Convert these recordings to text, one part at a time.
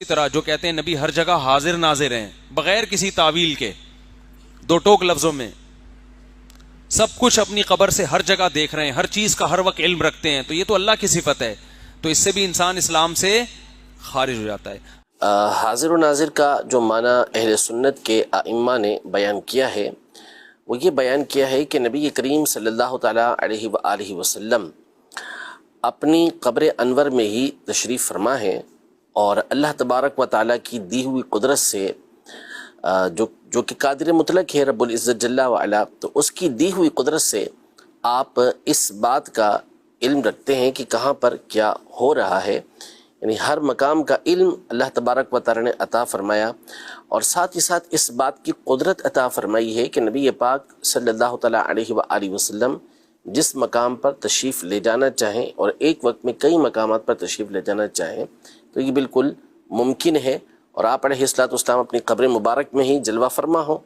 اسی طرح جو کہتے ہیں نبی ہر جگہ حاضر ناظر ہیں بغیر کسی تعویل کے، دو ٹوک لفظوں میں سب کچھ اپنی قبر سے ہر جگہ دیکھ رہے ہیں، ہر چیز کا ہر وقت علم رکھتے ہیں، تو یہ تو اللہ کی صفت ہے، تو اس سے بھی انسان اسلام سے خارج ہو جاتا ہے۔ حاضر و ناظر کا جو معنی اہل سنت کے ائمہ نے بیان کیا ہے وہ یہ بیان کیا ہے کہ نبی کریم صلی اللہ تعالیٰ علیہ وآلہ وسلم اپنی قبر انور میں ہی تشریف فرما ہے، اور اللہ تبارک و تعالیٰ کی دی ہوئی قدرت سے جو کہ قادر مطلق ہے رب العزت جل وعلا، تو اس کی دی ہوئی قدرت سے آپ اس بات کا علم رکھتے ہیں کہ کہاں پر کیا ہو رہا ہے، یعنی ہر مقام کا علم اللہ تبارک و تعالیٰ نے عطا فرمایا، اور ساتھ ہی ساتھ اس بات کی قدرت عطا فرمائی ہے کہ نبی پاک صلی اللہ تعالیٰ علیہ وآلہ وسلم جس مقام پر تشریف لے جانا چاہیں اور ایک وقت میں کئی مقامات پر تشریف لے جانا چاہیں تو یہ بالکل ممکن ہے، اور آپ علیہ الصلوۃ والسلام اپنی قبر مبارک میں ہی جلوہ فرما ہو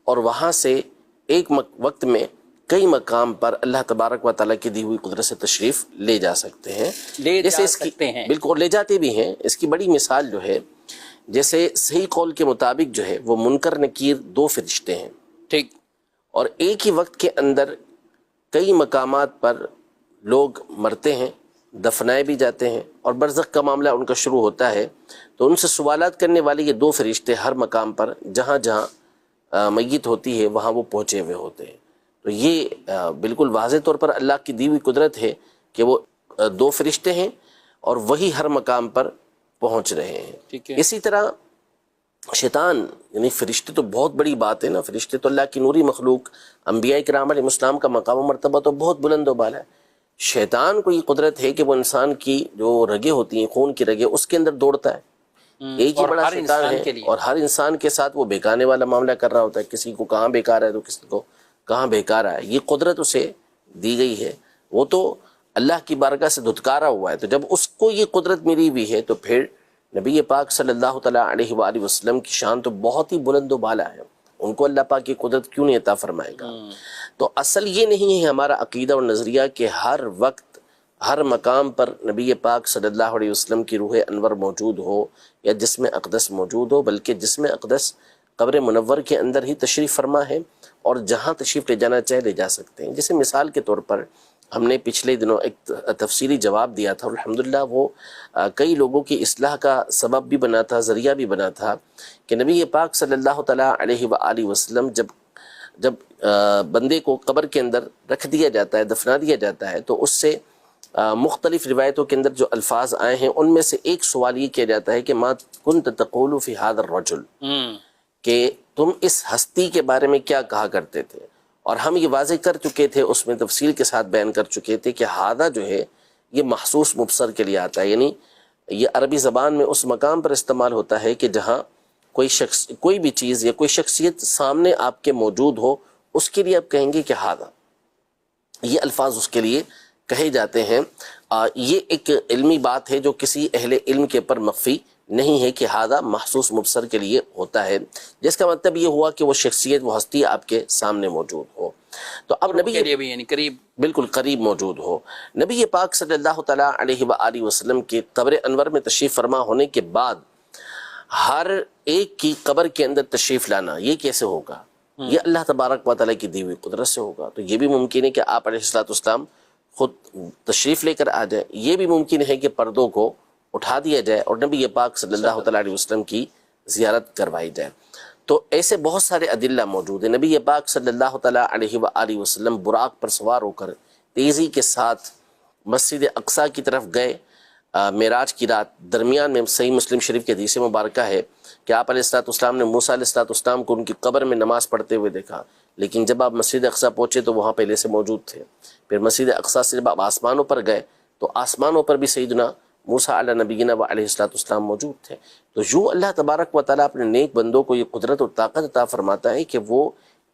اور وہاں سے ایک وقت میں کئی مقام پر اللہ تبارک و تعالیٰ کی دی ہوئی قدرت سے تشریف لے جا سکتے ہیں، بالکل لے جاتے بھی ہیں۔ اس کی بڑی مثال جو ہے، جیسے صحیح قول کے مطابق جو ہے وہ منکر نکیر دو فرشتے ہیں، ٹھیک، اور ایک ہی وقت کے اندر کئی مقامات پر لوگ مرتے ہیں، دفنائے بھی جاتے ہیں، اور برزخ کا معاملہ ان کا شروع ہوتا ہے، تو ان سے سوالات کرنے والے یہ دو فرشتے ہر مقام پر جہاں جہاں میت ہوتی ہے وہاں وہ پہنچے ہوئے ہوتے ہیں۔ تو یہ بالکل واضح طور پر اللہ کی دی ہوئی قدرت ہے کہ وہ دو فرشتے ہیں اور وہی ہر مقام پر پہنچ رہے ہیں۔ اسی طرح شیطان، یعنی فرشتے تو بہت بڑی بات ہے نا، فرشتے تو اللہ کی نوری مخلوق، انبیاء کرام علیہ السلام کا مقام و مرتبہ تو بہت بلند و بالا ہے۔ شیطان کو یہ قدرت ہے کہ وہ انسان کی جو رگیں ہوتی ہیں، خون کی رگیں، اس کے اندر دوڑتا ہے، ایک ہی بڑا شیطان ہے، اور ہر انسان کے ساتھ وہ بہکانے والا معاملہ کر رہا ہوتا ہے، کسی کو کہاں بہکا رہا ہے تو کسی کو کہاں بہکارا ہے، یہ قدرت اسے دی گئی ہے، وہ تو اللہ کی بارگاہ سے دھتکارا ہوا ہے۔ تو جب اس کو یہ قدرت ملی ہوئی ہے تو پھر نبی پاک صلی اللہ تعالیٰ علیہ وآلہ وسلم کی شان تو بہت ہی بلند و بالا ہے، ان کو اللہ پاک کی قدرت کیوں نہیں عطا فرمائے گا؟ تو اصل یہ نہیں ہے ہمارا عقیدہ اور نظریہ کہ ہر وقت ہر مقام پر نبی پاک صلی اللہ علیہ وسلم کی روح انور موجود ہو یا جسم اقدس موجود ہو، بلکہ جسم اقدس قبر منور کے اندر ہی تشریف فرما ہے، اور جہاں تشریف لے جانا چاہے لے جا سکتے ہیں۔ جیسے مثال کے طور پر ہم نے پچھلے دنوں ایک تفصیلی جواب دیا تھا، اور الحمدللہ وہ کئی لوگوں کی اصلاح کا سبب بھی بنا تھا، ذریعہ بھی بنا تھا، کہ نبی پاک صلی اللہ تعالیٰ علیہ وآلہ وسلم جب بندے کو قبر کے اندر رکھ دیا جاتا ہے، دفنا دیا جاتا ہے، تو اس سے مختلف روایتوں کے اندر جو الفاظ آئے ہیں ان میں سے ایک سوال یہ کیا جاتا ہے کہ ما کنت تقول فی ھذا الرجل، کہ تم اس ہستی کے بارے میں کیا کہا کرتے تھے، اور ہم یہ واضح کر چکے تھے، اس میں تفصیل کے ساتھ بیان کر چکے تھے کہ ہادہ جو ہے یہ محسوس مبصر کے لیے آتا ہے، یعنی یہ عربی زبان میں اس مقام پر استعمال ہوتا ہے کہ جہاں کوئی شخص، کوئی بھی چیز یا کوئی شخصیت سامنے آپ کے موجود ہو، اس کے لیے آپ کہیں گے کہ ہادہ، یہ الفاظ اس کے لیے کہے جاتے ہیں۔ یہ ایک علمی بات ہے جو کسی اہل علم کے پر مخفی نہیں ہے کہ ہادہ محسوس مبصر کے لیے ہوتا ہے، جس کا مطلب یہ ہوا کہ وہ شخصیت، وہ ہستی آپ کے سامنے موجود ہو، تو اب نبی کے لیے بھی یعنی قریب، بالکل قریب موجود ہو۔ نبی پاک صلی اللہ تعالیٰ علیہ وآلہ وسلم کے قبر انور میں تشریف فرما ہونے کے بعد ہر ایک کی قبر کے اندر تشریف لانا یہ کیسے ہوگا؟ یہ اللہ تبارک و تعالیٰ کی دی ہوئی قدرت سے ہوگا۔ تو یہ بھی ممکن ہے کہ آپ علیہ الصلوۃ والسلام خود تشریف لے کر آ جائیں، یہ بھی ممکن ہے کہ پردوں کو اٹھا دیا جائے اور نبی پاک صلی اللہ تعالیٰ علیہ وسلم کی زیارت کروائی جائے۔ تو ایسے بہت سارے ادلہ موجود ہیں۔ نبی پاک صلی اللہ تعالیٰ علیہ وآلہ وسلم براق پر سوار ہو کر تیزی کے ساتھ مسجد اقصیٰ کی طرف گئے معراج کی رات۔ درمیان میں صحیح مسلم شریف کی حدیث مبارکہ ہے کہ آپ علیہ الصلوۃ والسلام نے موسیٰ علیہ الصلوۃ والسلام کو ان کی قبر میں نماز پڑھتے ہوئے دیکھا، لیکن جب آپ مسجد اقصیٰ پہنچے تو وہاں پہلے سے موجود تھے۔ پھر مسجد اقصیٰ سے جب آپ آسمانوں پر گئے تو آسمانوں پر بھی سیدنا موسیٰ علیہ نبینا و علیہ الصلوۃ والسلام موجود تھے۔ تو یوں اللہ تبارک و تعالیٰ اپنے نیک بندوں کو یہ قدرت اور طاقت عطا فرماتا ہے کہ وہ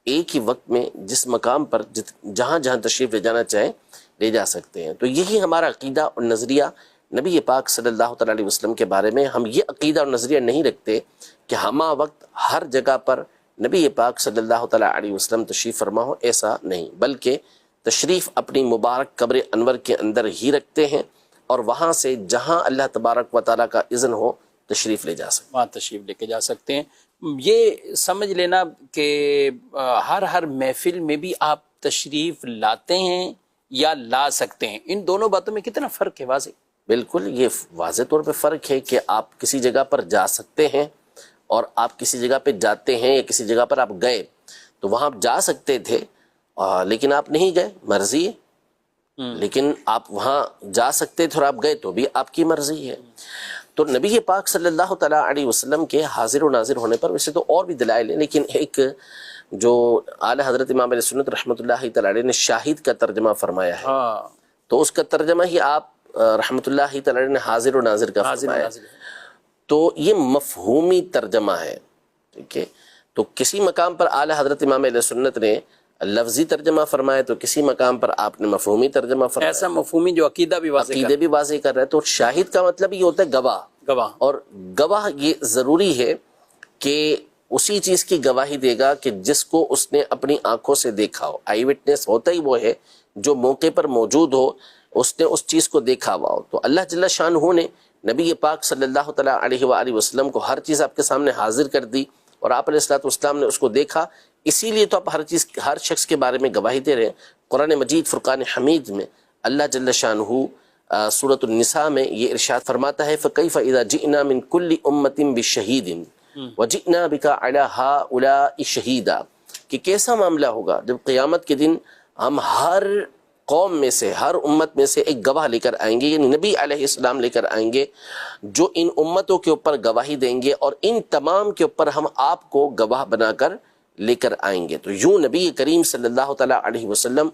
ایک ہی وقت میں جس مقام پر جہاں جہاں تشریف لے جانا چاہیں لے جا سکتے ہیں۔ تو یہی ہمارا عقیدہ اور نظریہ نبی پاک صلی اللہ تعالیٰ علیہ وسلم کے بارے میں۔ ہم یہ عقیدہ اور نظریہ نہیں رکھتے کہ ہمہ وقت ہر جگہ پر نبی پاک صلی اللہ تعالیٰ علیہ وسلم تشریف فرما ہو، ایسا نہیں، بلکہ تشریف اپنی مبارک قبر انور کے اندر ہی رکھتے ہیں، اور وہاں سے جہاں اللہ تبارک و تعالیٰ کا اذن ہو تشریف لے جا سکتے وہاں تشریف لے کے جا سکتے ہیں. یہ سمجھ لینا کہ ہر محفل میں بھی آپ تشریف لاتے ہیں یا لا سکتے ہیں، ان دونوں باتوں میں کتنا فرق ہے واضح؟ بالکل یہ واضح طور پہ فرق ہے کہ آپ کسی جگہ پر جا سکتے ہیں اور آپ کسی جگہ پہ جاتے ہیں یا کسی جگہ پر آپ گئے تو وہاں آپ جا سکتے تھے لیکن آپ نہیں گئے، مرضی ہے. لیکن آپ وہاں جا سکتے تھے اور آپ گئے تو بھی آپ کی مرضی ہے. تو نبی پاک صلی اللہ تعالیٰ علیہ وسلم کے حاضر و ناظر ہونے پر ویسے تو اور بھی دلائل ہیں، لیکن ایک جو اعلیٰ حضرت امام علیہ سنت رحمۃ اللہ تعالیٰ علیہ نے شاہد کا ترجمہ فرمایا ہے، تو اس کا ترجمہ ہی آپ رحمۃ اللہ تعالیٰ علیہ نے حاضر و ناظر کا فرمایا. تو یہ مفہومی ترجمہ ہے، ٹھیک ہے. تو کسی مقام پر اعلیٰ حضرت امام علیہ سنت نے لفظی ترجمہ فرمایا تو کسی مقام پر آپ نے مفہومی ترجمہ فرمایا، ایسا مفہومی جو عقیدہ بھی واضح عقیدے بھی واضح کر رہا ہے. تو شاہد کا مطلب یہ ہوتا ہے گواہ، اور گواہ یہ ضروری ہے کہ اسی چیز کی گواہی دے گا کہ جس کو اس نے اپنی آنکھوں سے دیکھا ہو. آئی وٹنس ہوتا ہی وہ ہے جو موقع پر موجود ہو، اس نے اس چیز کو دیکھا ہوا ہو. تو اللہ جل شانہ نے نبی پاک صلی اللہ تعالیٰ علیہ وآلہ وسلم کو ہر چیز آپ کے سامنے حاضر کر دی اور آپ علیہ الصلوۃ والسلام نے اس کو دیکھا، اسی لیے تو آپ ہر شخص کے بارے میں گواہی دے رہے ہیں. قرآن مجید فرقان حمید میں اللہ جل شانہ سورۃ النساء میں یہ ارشاد فرماتا ہے فَكَيْفَ إِذَا جِئْنَا مِن كُلِّ أُمَّةٍ بِشَهِيدٍ وَجِئْنَا بِكَ عَلَى هَؤُلَاءِ شَهِيدًا، کہ کیسا معاملہ ہوگا جب قیامت کے دن ہم ہر قوم میں سے، ہر امت میں سے ایک گواہ لے کر آئیں گے، یعنی نبی علیہ السلام لے کر آئیں گے جو ان امتوں کے اوپر گواہی دیں گے، اور ان تمام کے اوپر ہم آپ کو گواہ بنا کر لے کر آئیں گے. تو یوں نبی کریم صلی اللہ تعالیٰ علیہ وسلم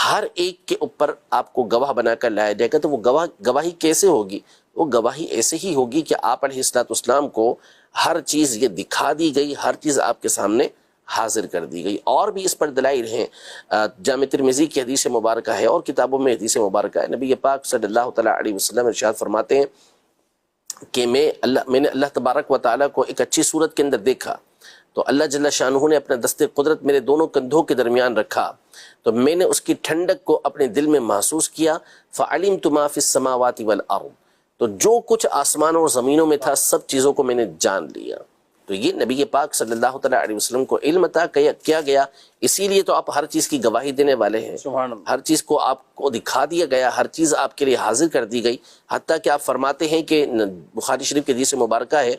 ہر ایک کے اوپر آپ کو گواہ بنا کر لایا جائے گا. تو وہ گواہی کیسے ہوگی؟ وہ گواہی ایسے ہی ہوگی کہ آپ علیہ الصلوۃ والسلام کو ہر چیز یہ دکھا دی گئی، ہر چیز آپ کے سامنے حاضر کر دی گئی. اور بھی اس پر دلائل ہیں، جامع ترمذی کی حدیث مبارکہ ہے اور کتابوں میں حدیث مبارکہ ہے. نبی پاک صلی اللہ تعالیٰ علیہ وسلم ارشاد فرماتے ہیں کہ میں نے اللہ تبارک و تعالیٰ کو ایک اچھی صورت کے اندر دیکھا، تو اللہ جل شانہ نے اپنا دست قدرت میرے دونوں کندھوں کے درمیان رکھا، تو میں نے اس کی ٹھنڈک کو اپنے دل میں محسوس کیا. فعلمت ما فی السماوات والارض، تو جو کچھ آسمانوں اور زمینوں میں تھا سب چیزوں کو میں نے جان لیا. تو یہ نبی پاک صلی اللہ تعالیٰ علیہ وسلم کو علم عطا کیا گیا، اسی لیے تو آپ ہر چیز کی گواہی دینے والے ہیں. ہر چیز کو آپ کو دکھا دیا گیا، ہر چیز آپ کے لیے حاضر کر دی گئی. حتیٰ کہ آپ فرماتے ہیں کہ بخاری شریف کی حدیث مبارکہ ہے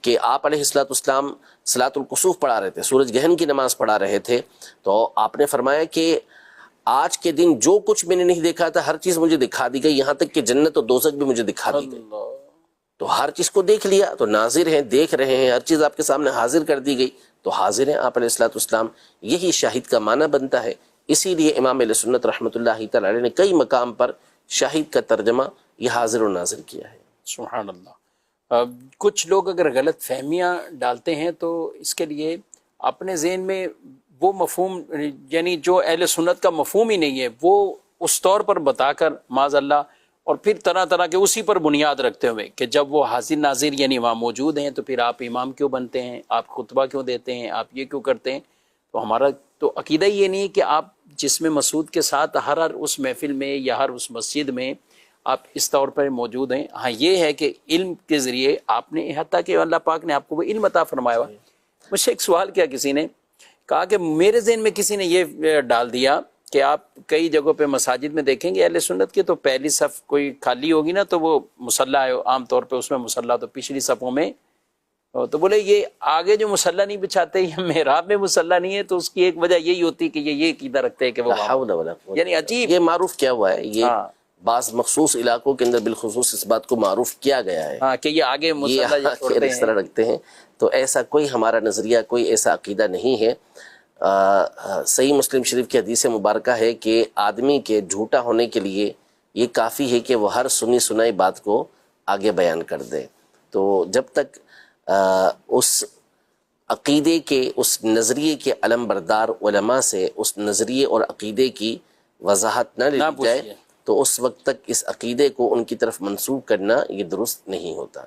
کہ آپ علیہ الصلوۃ والسلام صلاۃ الکسوف پڑھا رہے تھے، سورج گرہن کی نماز پڑھا رہے تھے، تو آپ نے فرمایا کہ آج کے دن جو کچھ میں نے نہیں دیکھا تھا ہر چیز مجھے دکھا دی گئی، یہاں تک کہ جنت و دوزخ بھی مجھے دکھا دی گئی. تو ہر چیز کو دیکھ لیا، تو ناظر ہیں، دیکھ رہے ہیں، ہر چیز آپ کے سامنے حاضر کر دی گئی، تو حاضر ہیں آپ علیہ الصلوۃ والسلام. یہی شاہد کا معنی بنتا ہے. اسی لیے امام علیہ سنت رحمۃ اللہ تعالی علیہ نے کئی مقام پر شاہد کا ترجمہ یہ حاضر و ناظر کیا ہے. سبحان اللہ. کچھ لوگ اگر غلط فہمیاں ڈالتے ہیں تو اس کے لیے اپنے ذہن میں وہ مفہوم، یعنی جو اہل سنت کا مفہوم ہی نہیں ہے، وہ اس طور پر بتا کر معاذ اللہ، اور پھر طرح طرح کے اسی پر بنیاد رکھتے ہوئے کہ جب وہ حاضر ناظر یعنی وہاں موجود ہیں تو پھر آپ امام کیوں بنتے ہیں، آپ خطبہ کیوں دیتے ہیں، آپ یہ کیوں کرتے ہیں. تو ہمارا تو عقیدہ یہ نہیں کہ آپ جسم مسعود کے ساتھ ہر اس محفل میں یا ہر اس مسجد میں آپ اس طور پر موجود ہیں. ہاں یہ ہے کہ علم کے ذریعے آپ نے، حتیٰ کہ اللہ پاک نے آپ کو وہ علم عطا فرمایا ہوا. مجھ سے ایک سوال کیا، کسی نے کہا کہ میرے ذہن میں کسی نے یہ ڈال دیا کہ آپ کئی جگہوں پہ مساجد میں دیکھیں گے اہل سنت کے تو پہلی صف کوئی خالی ہوگی نا تو وہ مصلی ہے عام طور پہ، اس میں مصلی تو پچھلی صفوں میں، تو بولے یہ آگے جو مصلی نہیں بچھاتے یا محراب میں مصلی نہیں ہے تو اس کی ایک وجہ یہی ہوتی کہ یہ عقیدہ رکھتے ہیں کہ وہ یعنی عجیب. یہ معروف کیا ہوا ہے، یہ بعض مخصوص علاقوں کے اندر بالخصوص اس بات کو معروف کیا گیا ہے کہ یہ آگے مصلی اس طرح رکھتے ہیں. تو ایسا کوئی ہمارا نظریہ، کوئی ایسا عقیدہ نہیں ہے. صحیح مسلم شریف کی حدیث مبارکہ ہے کہ آدمی کے جھوٹا ہونے کے لیے یہ کافی ہے کہ وہ ہر سنی سنائی بات کو آگے بیان کر دے. تو جب تک اس عقیدے کے، اس نظریے کے علم بردار علماء سے اس نظریے اور عقیدے کی وضاحت نہ لی جائے تو اس وقت تک اس عقیدے کو ان کی طرف منسوب کرنا یہ درست نہیں ہوتا.